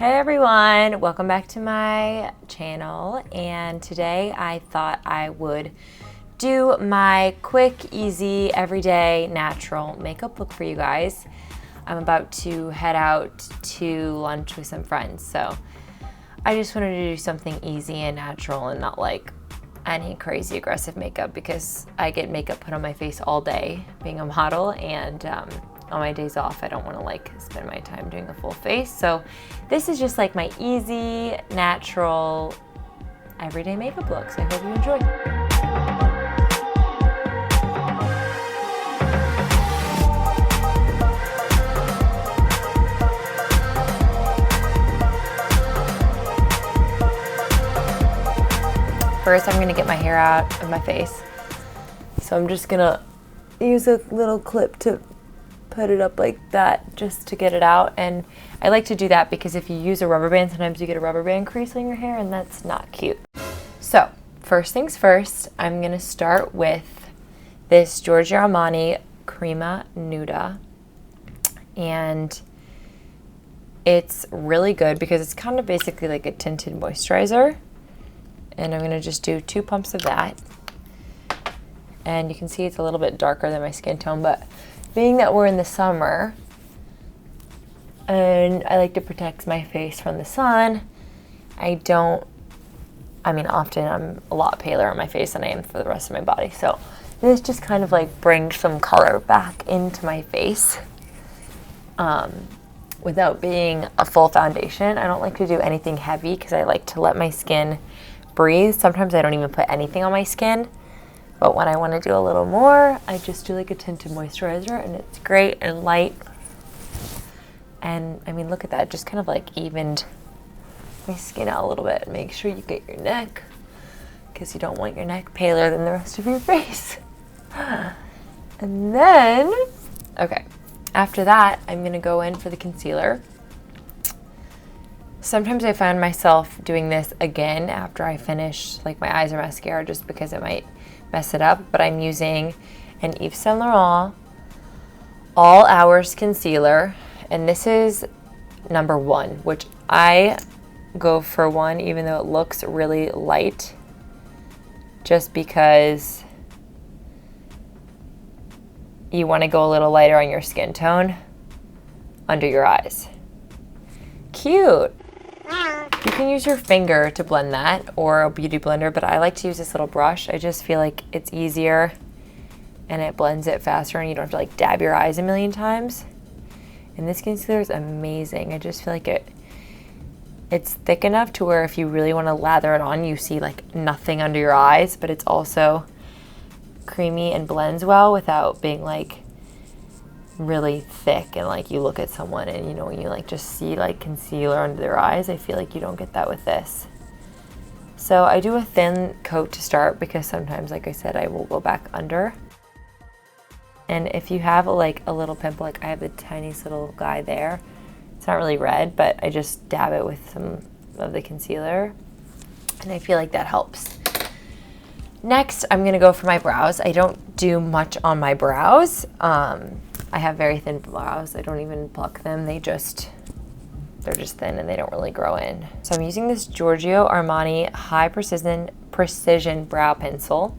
Hey everyone, welcome back to my channel, and today I thought I would do my quick, easy, everyday, natural makeup look for you guys. I'm about to head out to lunch with some friends, so I just wanted to do something easy and natural and not like any crazy aggressive makeup because I get makeup put on my face all day being a model, and on my days off I don't want to like spend my time doing a full face. So this is just like my easy, natural, everyday makeup look. So I hope you enjoy. First, I'm gonna get my hair out of my face. So I'm just gonna use a little clip to put it up like that just to get it out. And I like to do that because if you use a rubber band, sometimes you get a rubber band crease in your hair and that's not cute. So first things first, I'm gonna start with this Giorgio Armani Crema Nuda. And it's really good because it's kind of basically like a tinted moisturizer. And I'm gonna just do 2 pumps of that. And you can see it's a little bit darker than my skin tone, but being that we're in the summer and I like to protect my face from the sun, often I'm a lot paler on my face than I am for the rest of my body. So this just kind of like brings some color back into my face without being a full foundation. I don't like to do anything heavy because I like to let my skin breathe. Sometimes I don't even put anything on my skin. But when I want to do a little more, I just do like a tinted moisturizer, and it's great and light. And I mean, look at that, just kind of like evened my skin out a little bit. Make sure you get your neck, because you don't want your neck paler than the rest of your face. And then, okay, after that, I'm going to go in for the concealer. Sometimes I find myself doing this again after I finish like my eyes or mascara just because it might mess it up, but I'm using an Yves Saint Laurent All Hours Concealer, and this is number 1, which I go for 1 even though it looks really light, just because you want to go a little lighter on your skin tone under your eyes. Cute! You can use your finger to blend that or a beauty blender, but I like to use this little brush. I just feel like it's easier and it blends it faster and you don't have to like dab your eyes a million times. And this concealer is amazing. I just feel like it's thick enough to where if you really want to lather it on, you see like nothing under your eyes, but it's also creamy and blends well without being like really thick and like you look at someone and you know when you like just see like concealer under their eyes. I feel like you don't get that with this. So I do a thin coat to start because sometimes, like I said, I will go back under. And if you have like a little pimple, like I have the tiniest little guy there, it's not really red, but I just dab it with some of the concealer and I feel like that helps. Next, I'm gonna go for my brows. I don't do much on my brows. I have very thin brows. I don't even pluck them. They're just thin and they don't really grow in. So I'm using this Giorgio Armani High Precision Brow Pencil,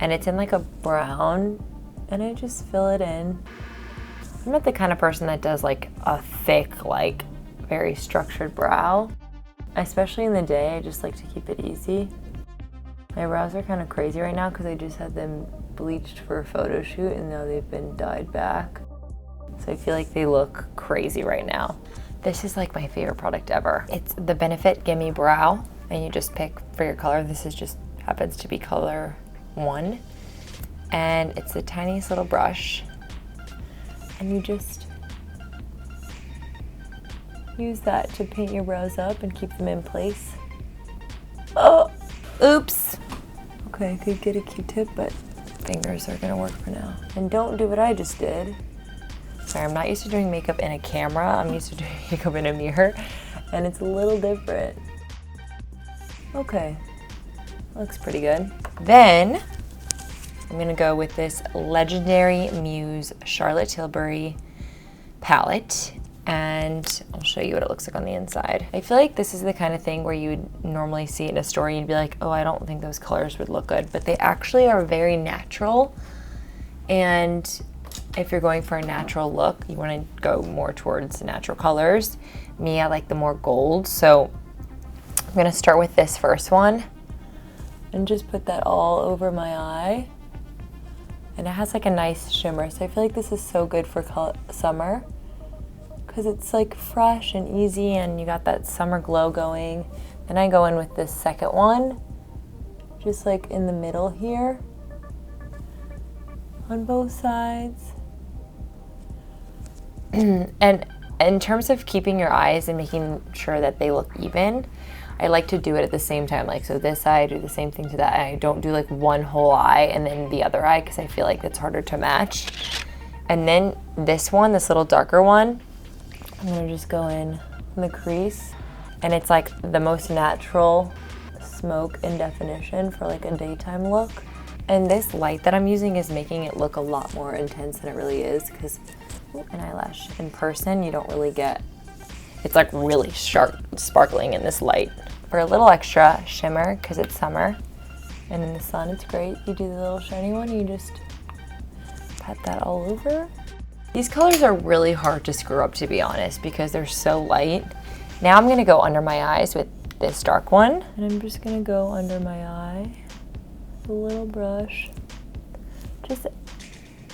and it's in like a brown, and I just fill it in. I'm not the kind of person that does like a thick, like very structured brow. Especially in the day, I just like to keep it easy. My brows are kind of crazy right now because I just had them bleached for a photo shoot and now they've been dyed back. So I feel like they look crazy right now. This is like my favorite product ever. It's the Benefit Gimme Brow, and you just pick for your color. This is just happens to be color 1. And it's the tiniest little brush. And you just use that to paint your brows up and keep them in place. Oh, oops. Okay, I could get a Q-tip, but fingers are gonna work for now. And don't do what I just did. Sorry, I'm not used to doing makeup in a camera. I'm used to doing makeup in a mirror, and it's a little different. Okay, looks pretty good. Then, I'm gonna go with this Legendary Muse Charlotte Tilbury palette. and I'll show you what it looks like on the inside. I feel like this is the kind of thing where you would normally see it in a store and you'd be like, oh, I don't think those colors would look good, but they actually are very natural. And if you're going for a natural look, you want to go more towards the natural colors. Me, I like the more gold, so I'm gonna start with this first one and just put that all over my eye. And it has like a nice shimmer, so I feel like this is so good for summer, because it's like fresh and easy and you got that summer glow going. Then I go in with this second one, just like in the middle here, on both sides. And in terms of keeping your eyes and making sure that they look even, I like to do it at the same time. Like, so this eye, I do the same thing to that eye. I don't do like one whole eye and then the other eye, because I feel like it's harder to match. And then this one, this little darker one, I'm gonna just go in the crease, and it's like the most natural smoke and definition for like a daytime look. And this light that I'm using is making it look a lot more intense than it really is, because an eyelash in person, you don't really get, it's like really sharp, sparkling in this light. For a little extra shimmer, because it's summer, and in the sun it's great, you do the little shiny one, you just pat that all over. These colors are really hard to screw up, to be honest, because they're so light. Now I'm gonna go under my eyes with this dark one, and I'm just gonna go under my eye with a little brush. Just,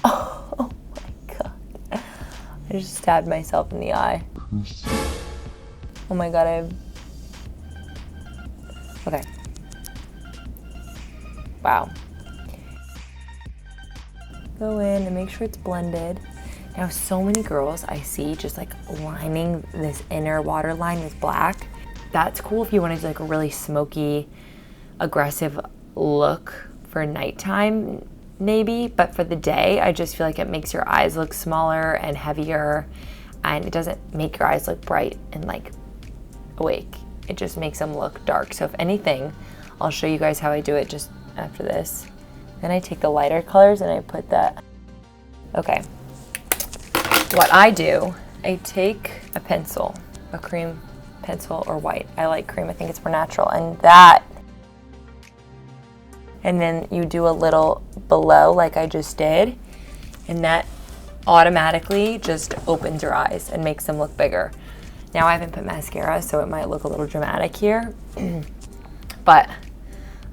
oh my God. I just stabbed myself in the eye. Oh my God, okay. Wow. Go in and make sure it's blended. Now, so many girls I see just like lining this inner waterline with black. That's cool if you want to do like a really smoky, aggressive look for nighttime, maybe. But for the day, I just feel like it makes your eyes look smaller and heavier, and it doesn't make your eyes look bright and like awake. It just makes them look dark. So if anything, I'll show you guys how I do it just after this. Then I take the lighter colors and I put that. Okay. What I do, I take a pencil, a cream pencil or white. I like cream, I think it's more natural. And then you do a little below like I just did, and that automatically just opens your eyes and makes them look bigger. Now I haven't put mascara, so it might look a little dramatic here, but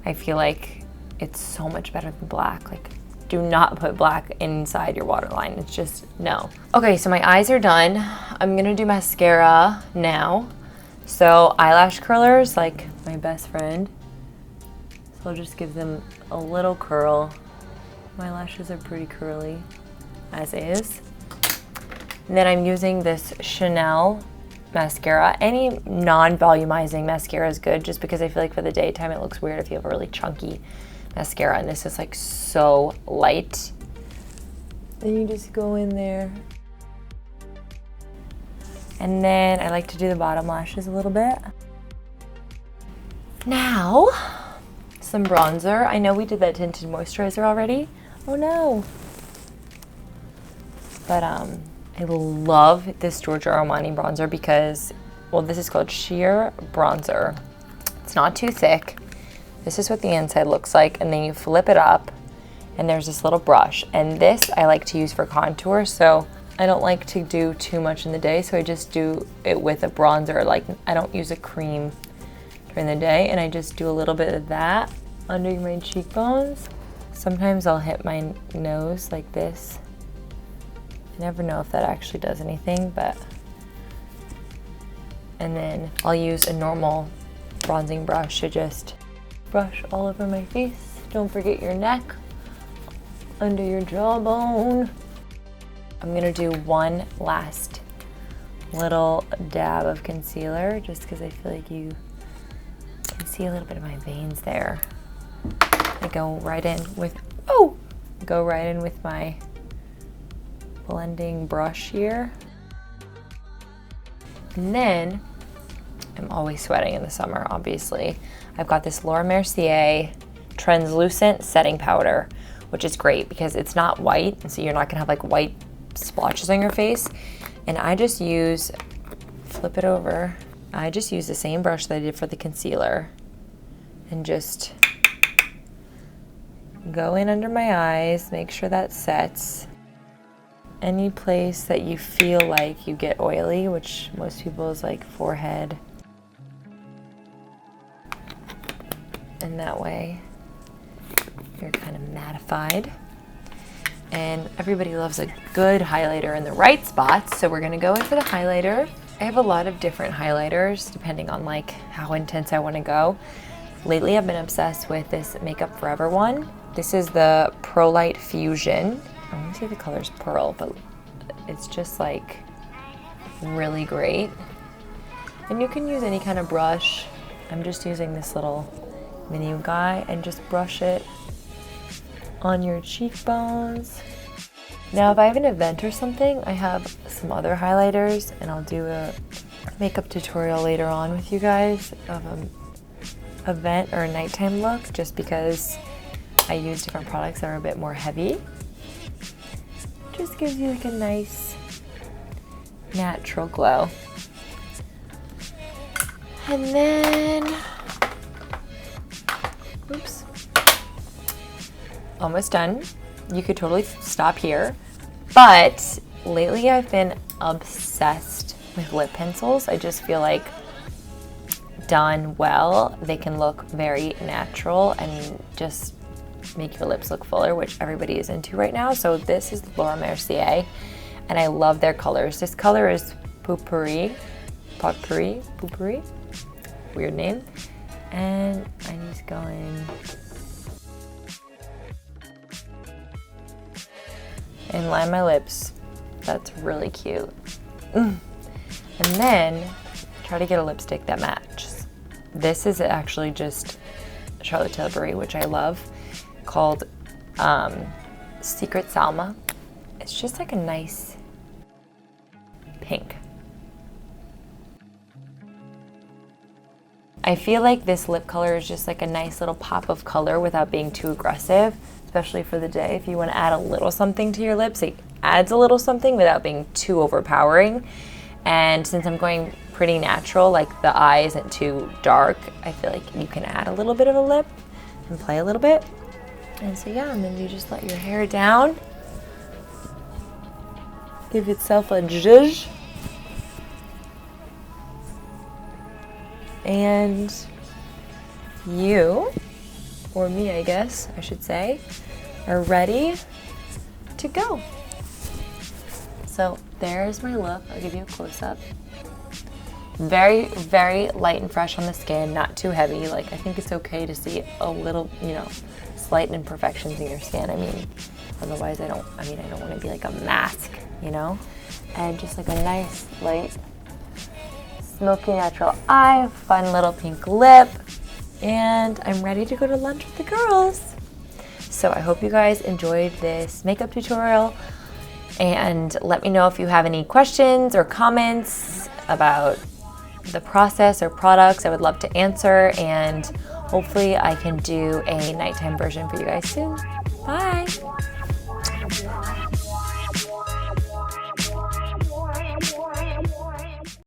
I feel like it's so much better than black. Like, do not put black inside your waterline. It's just, no. Okay, so my eyes are done. I'm gonna do mascara now. So eyelash curlers, like my best friend. So I'll just give them a little curl. My lashes are pretty curly, as is. And then I'm using this Chanel mascara. Any non-volumizing mascara is good, just because I feel like for the daytime it looks weird if you have a really chunky mascara, and this is like so light. Then you just go in there. And then I like to do the bottom lashes a little bit. Now, some bronzer. I know we did that tinted moisturizer already. Oh no. But I love this Giorgio Armani bronzer because, well, this is called sheer bronzer. It's not too thick. This is what the inside looks like, and then you flip it up and there's this little brush. And this I like to use for contour, so I don't like to do too much in the day, so I just do it with a bronzer. Like, I don't use a cream during the day, and I just do a little bit of that under my cheekbones. Sometimes I'll hit my nose like this. I never know if that actually does anything, but. And then I'll use a normal bronzing brush to just brush all over my face. Don't forget your neck, under your jawbone. I'm gonna do one last little dab of concealer, just because I feel like you can see a little bit of my veins there. I go right in with, go right in with my blending brush here. And then, I'm always sweating in the summer, obviously. I've got this Laura Mercier translucent setting powder, which is great because it's not white, and so you're not gonna have like white splotches on your face. And flip it over. I just use the same brush that I did for the concealer and just go in under my eyes, make sure that sets. Any place that you feel like you get oily, which most people is like forehead. And that way you're kind of mattified. And everybody loves a good highlighter in the right spots, so we're gonna go in for the highlighter. I have a lot of different highlighters depending on like how intense I wanna go. Lately I've been obsessed with this Makeup Forever one. This is the Pro Light Fusion. I want to say the color's Pearl, but it's just like really great. And you can use any kind of brush. I'm just using this little mini guy and just brush it on your cheekbones. Now if I have an event or something, I have some other highlighters and I'll do a makeup tutorial later on with you guys of an event or a nighttime look, just because I use different products that are a bit more heavy. Just gives you like a nice natural glow. And then, oops, almost done. You could totally stop here, but lately I've been obsessed with lip pencils. I just feel like done well, they can look very natural and just make your lips look fuller, which everybody is into right now. So this is Laura Mercier, and I love their colors. This color is Potpourri, weird name. And I'm just going and line my lips. That's really cute. And then try to get a lipstick that matches. This is actually just Charlotte Tilbury, which I love, called Secret Salma. It's just like a nice pink. I feel like this lip color is just like a nice little pop of color without being too aggressive, especially for the day. If you want to add a little something to your lips, it adds a little something without being too overpowering. And since I'm going pretty natural, like the eye isn't too dark, I feel like you can add a little bit of a lip and play a little bit. And so yeah, and then you just let your hair down. Give itself a zhuzh. And you, or me I guess I should say, are ready to go. So there's my look. I'll give you a close-up. Very, very light and fresh on the skin, not too heavy. Like, I think it's okay to see a little, slight imperfections in your skin. I mean, otherwise I don't want to be like a mask, And just like a nice, light, smoky natural eye, fun little pink lip, and I'm ready to go to lunch with the girls. So I hope you guys enjoyed this makeup tutorial, and let me know if you have any questions or comments about the process or products. I would love to answer, and hopefully I can do a nighttime version for you guys soon. Bye!